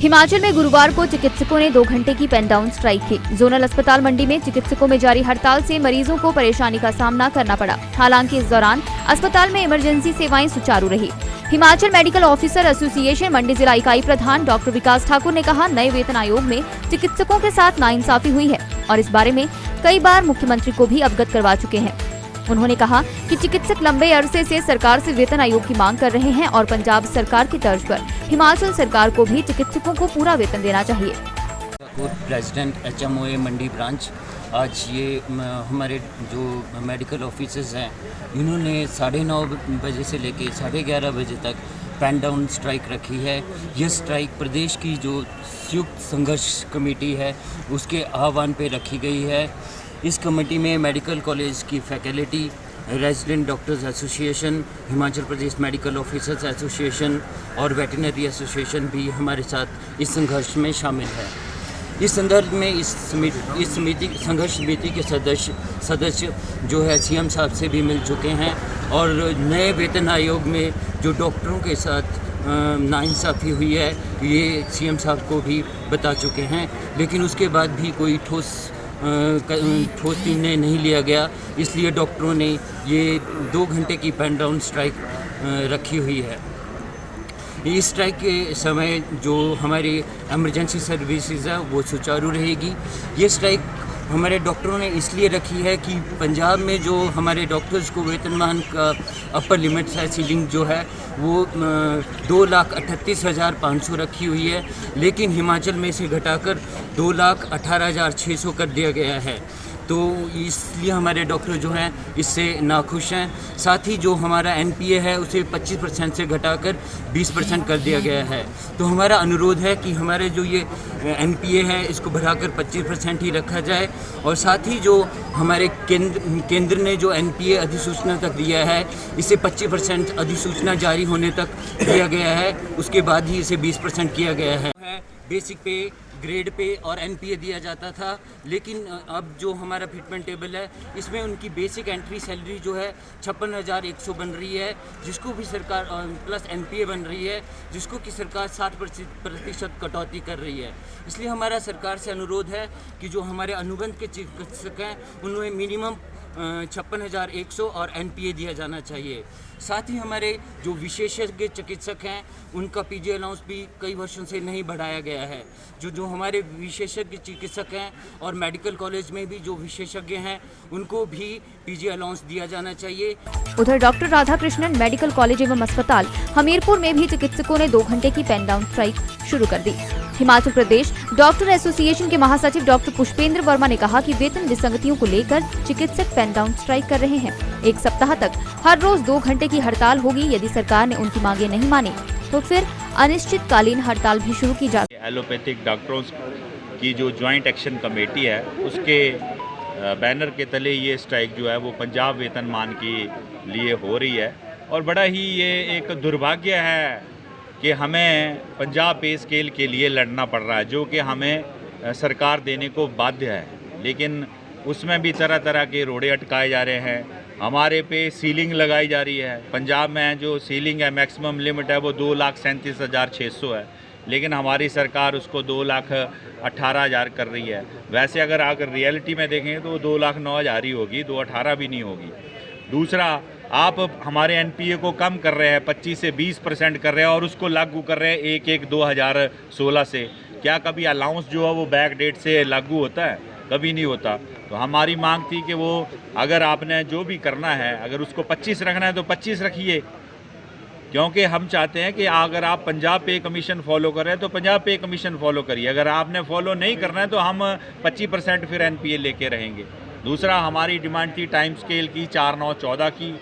हिमाचल में गुरुवार को चिकित्सकों ने 2 घंटे की पेन डाउन स्ट्राइक की। जोनल अस्पताल मंडी में चिकित्सकों में जारी हड़ताल से मरीजों को परेशानी का सामना करना पड़ा। हालांकि इस दौरान अस्पताल में इमरजेंसी सेवाएं सुचारू रही। हिमाचल मेडिकल ऑफिसर एसोसिएशन मंडी जिला इकाई प्रधान डॉक्टर विकास ठाकुर ने कहा, नए वेतन आयोग में चिकित्सकों के साथ नाइंसाफी हुई है और इस बारे में कई बार मुख्यमंत्री को भी अवगत करवा चुके हैं। उन्होंने कहा कि चिकित्सक लंबे अरसे से सरकार से वेतन आयोग की मांग कर रहे हैं और पंजाब सरकार की तर्ज पर हिमाचल सरकार को भी चिकित्सकों को पूरा वेतन देना चाहिए। प्रेसिडेंट HMOA मंडी ब्रांच आज ये हमारे जो मेडिकल ऑफिसर्स हैं, इन्होंने 9:30 बजे से लेके 11:30 बजे तक पेन डाउन स्ट्राइक रखी है। यह स्ट्राइक प्रदेश की जो संयुक्त संघर्ष कमेटी है उसके आह्वान पे रखी गई है। इस कमेटी में मेडिकल कॉलेज की faculty, resident doctors association, Himachal Pradesh medical officers association और वेटरनरी एसोसिएशन भी हमारे साथ इस संघर्ष में शामिल है। इस संदर्भ में इस संघर्ष समिति के सदस्य जो है CM साहब से भी मिल चुके हैं और नए वेतन आयोग में जो डॉक्टरों के साथ नाइंसाफ़ी हुई है ये CM साहब को भी बता चुके हैं, लेकिन उसके बाद भी कोई ठोस निर्णय नहीं लिया गया। इसलिए डॉक्टरों ने ये 2 घंटे की पेन डाउन स्ट्राइक रखी हुई है। इस स्ट्राइक के समय जो हमारी इमरजेंसी सर्विसेज है वो सुचारू रहेगी। ये स्ट्राइक हमारे डॉक्टरों ने इसलिए रखी है कि पंजाब में जो हमारे डॉक्टर्स को वेतनमान का अपर लिमिट है, सीलिंग जो है वो 2,38,500 रखी हुई है, लेकिन हिमाचल में इसे घटाकर 2,18,600 कर दिया गया है। तो इसलिए हमारे डॉक्टर जो हैं इससे नाखुश हैं। साथ ही जो हमारा NPA है उसे 25% से घटाकर 20% कर दिया गया है। तो हमारा अनुरोध है कि हमारे जो ये NPA है इसको बढ़ाकर 25% ही रखा जाए और साथ ही जो हमारे केंद्र ने जो NPA अधिसूचना तक दिया है इसे 25% अधिसूचना जारी होने तक दिया गया है, उसके बाद ही इसे 20% किया गया है। बेसिक पे, ग्रेड पे और NPA दिया जाता था, लेकिन अब जो हमारा फिटमेंट टेबल है इसमें उनकी बेसिक एंट्री सैलरी जो है 56,100 बन रही है, जिसको भी सरकार प्लस NPA बन रही है, जिसको कि सरकार 60% कटौती कर रही है। इसलिए हमारा सरकार से अनुरोध है कि जो हमारे अनुबंध के चिकित्सक हैं उन्हें मिनिमम 56,100 और NPA दिया जाना चाहिए। साथ ही हमारे जो विशेषज्ञ चिकित्सक हैं उनका PG अलाउंस भी कई वर्षों से नहीं बढ़ाया गया है। जो हमारे विशेषज्ञ चिकित्सक हैं और मेडिकल कॉलेज में भी जो विशेषज्ञ हैं उनको भी PG अलाउंस दिया जाना चाहिए। उधर डॉक्टर राधाकृष्णन मेडिकल कॉलेज एवं अस्पताल हमीरपुर में भी चिकित्सकों ने 2 घंटे की पेन डाउन स्ट्राइक शुरू कर दी। हिमाचल प्रदेश डॉक्टर एसोसिएशन के महासचिव डॉक्टर पुष्पेंद्र वर्मा ने कहा कि वेतन विसंगतियों को लेकर चिकित्सक पेन डाउन स्ट्राइक कर रहे हैं। 1 सप्ताह तक हर रोज 2 घंटे की हड़ताल होगी। यदि सरकार ने उनकी मांगे नहीं मानी तो फिर अनिश्चितकालीन हड़ताल भी शुरू की जाएगी। एलोपैथिक डॉक्टरों की जो ज्वाइंट एक्शन कमेटी है उसके बैनर के तले ये स्ट्राइक जो है वो पंजाब वेतनमान के लिए हो रही है और बड़ा ही ये एक दुर्भाग्य है कि हमें पंजाब पे स्केल के लिए लड़ना पड़ रहा है, जो कि हमें सरकार देने को बाध्य है, लेकिन उसमें भी तरह तरह के रोड़े अटकाए जा रहे हैं। हमारे पे सीलिंग लगाई जा रही है। पंजाब में जो सीलिंग है, मैक्सिमम लिमिट है वो 2,37,600 है, लेकिन हमारी सरकार उसको 2,18,000 कर रही है। वैसे अगर रियलिटी में देखें तो 2,09,000 ही होगी, 2,18,000 भी नहीं होगी। दूसरा, आप हमारे NPA को कम कर रहे हैं, 25 से 20% कर रहे हैं और उसको लागू कर रहे हैं 1/1/2016 से। क्या कभी अलाउंस जो है वो बैक डेट से लागू होता है? कभी नहीं होता। तो हमारी मांग थी कि वो अगर आपने जो भी करना है, अगर उसको 25 रखना है तो 25 रखिए, क्योंकि हम चाहते हैं कि अगर आप पंजाब पे कमीशन फॉलो कर रहे हैं तो पंजाब पे कमीशन फॉलो करिए। अगर आपने फॉलो नहीं करना है तो हम 25% फिर NPA लेके रहेंगे। दूसरा, हमारी डिमांड थी टाइम स्केल की 4/9/14 की,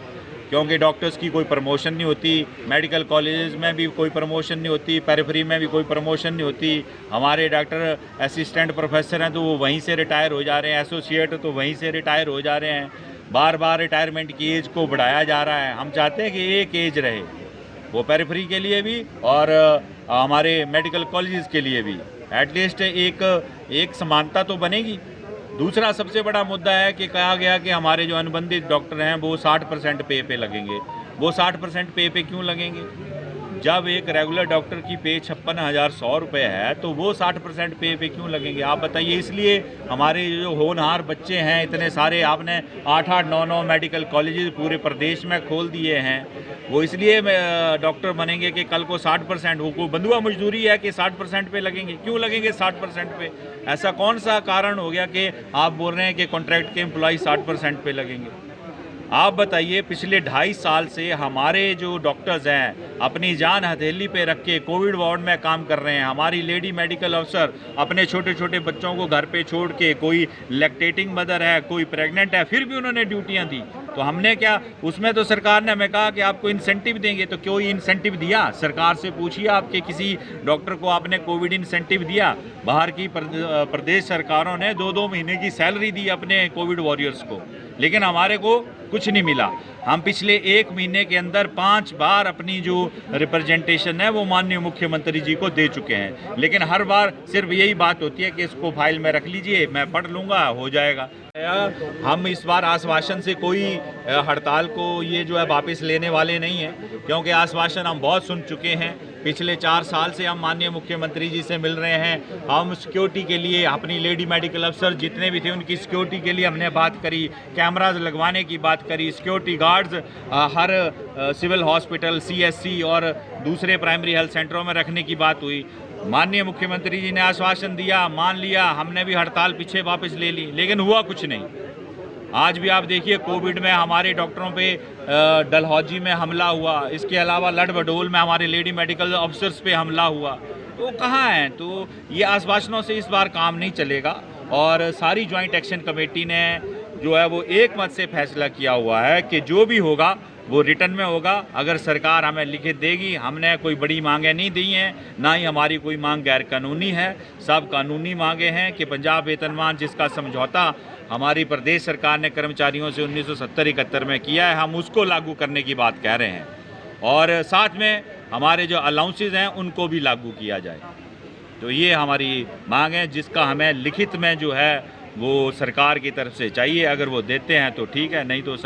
क्योंकि डॉक्टर्स की कोई प्रमोशन नहीं होती, मेडिकल कॉलेजेस में भी कोई प्रमोशन नहीं होती, पेरिफेरी में भी कोई प्रमोशन नहीं होती। हमारे डॉक्टर असिस्टेंट प्रोफेसर हैं तो वो वहीं से रिटायर हो जा रहे हैं, एसोसिएट तो वहीं से रिटायर हो जा रहे हैं। बार बार रिटायरमेंट की एज को बढ़ाया जा रहा है। हम चाहते हैं कि एक एज रहे, वो पेरिफेरी के लिए भी और हमारे मेडिकल कॉलेजेस के लिए भी एटलीस्ट एक समानता तो बनेगी। दूसरा सबसे बड़ा मुद्दा है कि कहा गया कि हमारे जो अनुबंधित डॉक्टर हैं वो 60% पे लगेंगे। वो 60% पे क्यों लगेंगे? जब एक रेगुलर डॉक्टर की पे 56,100 रुपये है तो वो 60% पे क्यों लगेंगे आप बताइए। इसलिए हमारे जो होनहार बच्चे हैं इतने सारे, आपने 8-8, 9-9 मेडिकल कॉलेजेस पूरे प्रदेश में खोल दिए हैं, वो इसलिए डॉक्टर बनेंगे कि कल को 60% वो को बंधुआ मजदूरी है कि 60% पे लगेंगे। क्यों लगेंगे 60% पे? ऐसा कौन सा कारण हो गया कि आप बोल रहे हैं कि कॉन्ट्रैक्ट के एम्प्लॉय 60% पे लगेंगे? आप बताइए, पिछले 2.5 साल से हमारे जो डॉक्टर्स हैं अपनी जान हथेली पे रख के कोविड वार्ड में काम कर रहे हैं। हमारी लेडी मेडिकल अफसर अपने छोटे छोटे बच्चों को घर पे छोड़ के, कोई लैक्टेटिंग मदर है, कोई प्रेग्नेंट है, फिर भी उन्होंने ड्यूटियां दी। तो हमने क्या, उसमें तो सरकार ने हमें कहा कि आपको इंसेंटिव देंगे, तो कोई इंसेंटिव दिया? सरकार से पूछिए, आपके किसी डॉक्टर को आपने कोविड इंसेंटिव दिया? बाहर की प्रदेश सरकारों ने 2-2 महीने की सैलरी दी अपने कोविड वॉरियर्स को, लेकिन हमारे को कुछ नहीं मिला। हम पिछले 1 महीने के अंदर 5 बार अपनी जो रिप्रेजेंटेशन है वो माननीय मुख्यमंत्री जी को दे चुके हैं, लेकिन हर बार सिर्फ यही बात होती है कि इसको फाइल में रख लीजिए, मैं पढ़ लूँगा, हो जाएगा। हम इस बार आश्वासन से कोई हड़ताल को ये जो है वापस लेने वाले नहीं हैं, क्योंकि आश्वासन हम बहुत सुन चुके हैं। पिछले 4 साल से हम माननीय मुख्यमंत्री जी से मिल रहे हैं। हम सिक्योरिटी के लिए, अपनी लेडी मेडिकल अफसर जितने भी थे उनकी सिक्योरिटी के लिए हमने बात करी, कैमराज लगवाने की बात करी, सिक्योरिटी गार्ड्स हर सिविल हॉस्पिटल, CSC और दूसरे प्राइमरी हेल्थ सेंटरों में रखने की बात हुई। माननीय मुख्यमंत्री जी ने आश्वासन दिया, मान लिया, हमने भी हड़ताल पीछे वापस ले ली, लेकिन हुआ कुछ नहीं। आज भी आप देखिए, कोविड में हमारे डॉक्टरों पे डलहौजी में हमला हुआ, इसके अलावा लड़भड़ोल में हमारे लेडी मेडिकल ऑफिसर्स पे हमला हुआ, तो कहाँ हैं? तो ये आश्वासनों से इस बार काम नहीं चलेगा। और सारी जॉइंट एक्शन कमेटी ने जो है वो एक मत से फैसला किया हुआ है कि जो भी होगा वो रिटर्न में होगा। अगर सरकार हमें लिखित देगी, हमने कोई बड़ी मांगें नहीं दी हैं, ना ही हमारी कोई मांग गैर कानूनी है, सब कानूनी मांगे हैं कि पंजाब वेतनमान जिसका समझौता हमारी प्रदेश सरकार ने कर्मचारियों से 1970-71 में किया है, हम उसको लागू करने की बात कह रहे हैं। और साथ में हमारे जो अलाउंसेज हैं उनको भी लागू किया जाए। तो ये हमारी मांग है, जिसका हमें लिखित में जो है वो सरकार की तरफ से चाहिए। अगर वो देते हैं तो ठीक है, नहीं तो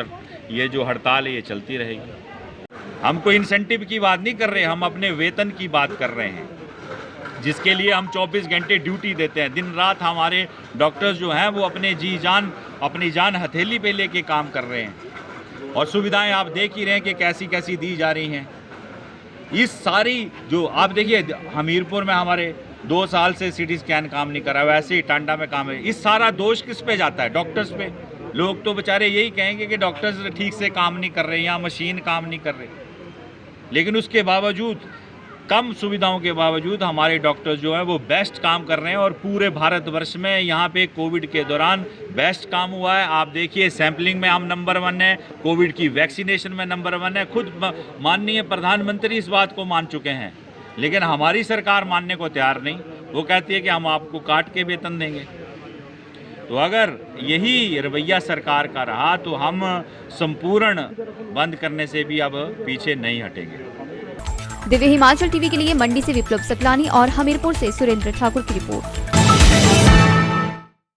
ये जो हड़ताल है ये चलती रहेगी। हम कोई इंसेंटिव की बात नहीं कर रहे, हम अपने वेतन की बात कर रहे हैं, जिसके लिए हम 24 घंटे ड्यूटी देते हैं। दिन रात हमारे डॉक्टर्स जो हैं वो अपनी जान हथेली पे लेके काम कर रहे हैं। और सुविधाएं आप देख ही रहे हैं कि कैसी कैसी दी जा रही हैं। इस सारी जो आप देखिए, हमीरपुर में हमारे 2 साल से CT स्कैन काम नहीं कर रहा, वैसे ही टांडा में काम है। इस सारा दोष किस पे जाता है? डॉक्टर्स पे। लोग तो बेचारे यही कहेंगे कि डॉक्टर्स ठीक से काम नहीं कर रहे या मशीन काम नहीं कर रहे, लेकिन उसके बावजूद, कम सुविधाओं के बावजूद हमारे डॉक्टर्स जो हैं वो बेस्ट काम कर रहे हैं। और पूरे भारतवर्ष में यहाँ पे कोविड के दौरान बेस्ट काम हुआ है। आप देखिए, सैम्पलिंग में हम नंबर 1 हैं, कोविड की वैक्सीनेशन में नंबर 1 है। खुद माननीय प्रधानमंत्री इस बात को मान चुके हैं, लेकिन हमारी सरकार मानने को तैयार नहीं। वो कहती है कि हम आपको काट के वेतन देंगे। तो अगर यही रवैया सरकार का रहा तो हम संपूर्ण बंद करने से भी अब पीछे नहीं हटेंगे। दिव्य हिमाचल टीवी के लिए मंडी से विप्लव सकलानी और हमीरपुर से सुरेंद्र ठाकुर की रिपोर्ट।